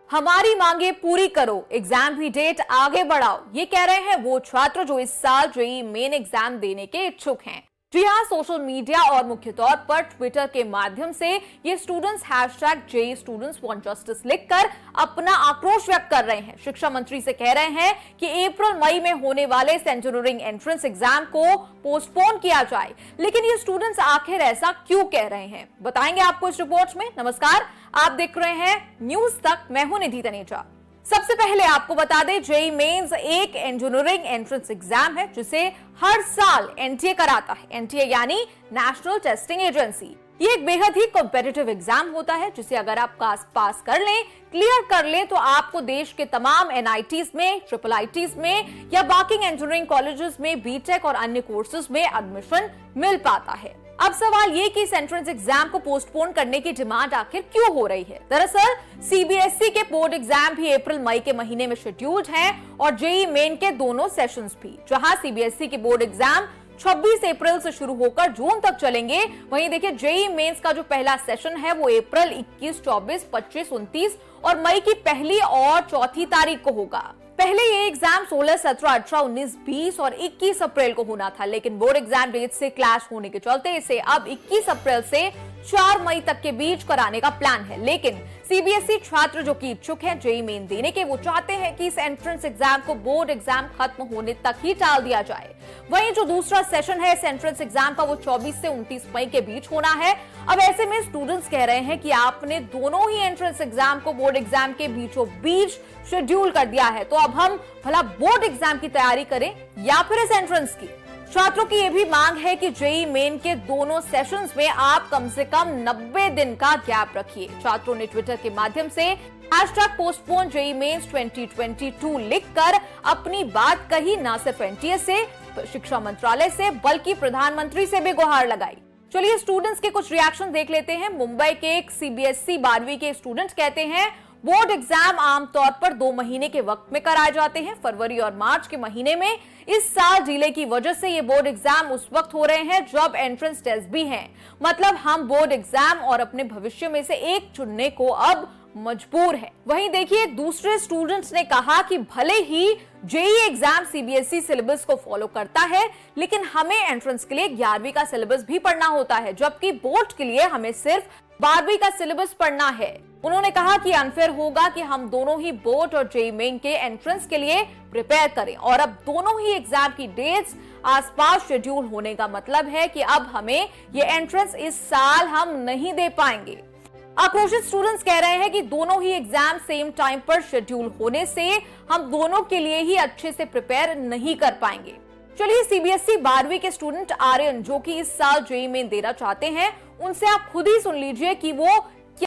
हमारी मांगे पूरी करो, एग्जाम की डेट आगे बढ़ाओ, ये कह रहे हैं वो छात्र जो इस साल जेईई मेन एग्जाम देने के इच्छुक हैं। जी हाँ, सोशल मीडिया और मुख्य तौर पर ट्विटर के माध्यम से ये students #JEE students want justice लिखकर अपना आक्रोश व्यक्त कर रहे हैं। शिक्षा मंत्री से कह रहे हैं कि अप्रैल मई में होने वाले इंजीनियरिंग एंट्रेंस एग्जाम को पोस्टपोन किया जाए। लेकिन ये स्टूडेंट्स आखिर ऐसा क्यों कह रहे हैं, बताएंगे आपको इस रिपोर्ट में। नमस्कार, आप देख रहे हैं न्यूज तक, मैं हूं निधि तनेजा। सबसे पहले आपको बता दें, जेईई मेंस एक इंजीनियरिंग एंट्रेंस एग्जाम है जिसे हर साल एनटीए कराता है। एनटीए यानी नेशनल टेस्टिंग एजेंसी। ये एक बेहद ही कॉम्पिटिटिव एग्जाम होता है जिसे अगर आप पास कर लें, क्लियर कर लें, तो आपको देश के तमाम एनआईटीज में, IIITs में या बाकी इंजीनियरिंग कॉलेजेस में बीटेक और अन्य कोर्सेज में एडमिशन मिल पाता है। अब सवाल ये कि इस एंट्रेंस एग्जाम को पोस्टपोन करने की डिमांड आखिर क्यों हो रही है। दरअसल सीबीएसई के बोर्ड एग्जाम भी अप्रैल मई के महीने में शेड्यूल्ड हैं और जेईई मेन के दोनों सेशंस भी। जहां सीबीएसई के बोर्ड एग्जाम 26 अप्रैल से शुरू होकर जून तक चलेंगे, वहीं देखिए जेईई मेंस का जो पहला सेशन है वो अप्रैल 21, 24, 25, 29 और मई की पहली और चौथी तारीख को होगा। पहले ये एग्जाम 16, 17, 18, 19, 20 और 21 अप्रैल को होना था, लेकिन बोर्ड एग्जाम डेट से क्लैश होने के चलते इसे अब 21 अप्रैल से 4 मई तक के बीच कराने का प्लान है। लेकिन सीबीएसई छात्र जो कि इच्छुक हैं जेईई मेन देने के, वो चाहते हैं कि इस एंट्रेंस एग्जाम को बोर्ड एग्जाम खत्म होने तक ही टाल दिया जाए। वहीं जो दूसरा सेशन है इस एंट्रेंस एग्जाम का, वो 24 से 29 मई के बीच होना है। अब ऐसे में स्टूडेंट्स कह रहे हैं कि आपने दोनों ही एंट्रेंस एग्जाम को बोर्ड एग्जाम के बीचों बीच शेड्यूल कर दिया है, तो अब हम भला बोर्ड एग्जाम की तैयारी करें या फिर इस एंट्रेंस की। छात्रों की यह भी मांग है कि जेईई मेन के दोनों सेशंस में आप कम से कम 90 दिन का गैप रखिए। छात्रों ने ट्विटर के माध्यम से #postpone JEE Mains 2022 लिखकर अपनी बात कही। न सिर्फ एनटीए से, शिक्षा मंत्रालय से, बल्कि प्रधानमंत्री से भी गुहार लगाई। चलिए स्टूडेंट्स के कुछ रिएक्शन देख लेते हैं। मुंबई के एक सीबीएसई 12वीं के स्टूडेंट कहते हैं, बोर्ड एग्जाम आमतौर पर 2 महीने के वक्त में कराए जाते हैं, फरवरी और मार्च के महीने में। इस साल डिले की वजह से ये बोर्ड एग्जाम उस वक्त हो रहे हैं जब एंट्रेंस टेस्ट भी हैं। मतलब हम बोर्ड एग्जाम और अपने भविष्य में से एक चुनने को अब मजबूर है। वहीं देखिए दूसरे स्टूडेंट्स ने कहा कि भले ही जेईई एग्जाम सीबीएसई सिलेबस को फॉलो करता है, लेकिन हमें एंट्रेंस के लिए 11वीं का सिलेबस भी पढ़ना होता है, जबकि बोर्ड के लिए हमें सिर्फ 12वीं का सिलेबस पढ़ना है। उन्होंने कहा कि अनफेयर होगा कि हम दोनों ही बोर्ड और जेईई मेन के एंट्रेंस के लिए प्रिपेयर करें और अब दोनों ही एग्जाम की डेट्स आसपास शेड्यूल होने का मतलब है कि अब हमें ये एंट्रेंस इस साल हम नहीं दे पाएंगे। आक्रोशित स्टूडेंट्स कह रहे हैं कि दोनों ही एग्जाम सेम टाइम पर शेड्यूल होने से हम दोनों के लिए ही अच्छे से प्रिपेयर नहीं कर पाएंगे। चलिए सीबीएसई 12वीं के स्टूडेंट आर्यन जो कि इस साल जेईई मेन देना चाहते हैं, उनसे आप खुद ही सुन लीजिए कि वो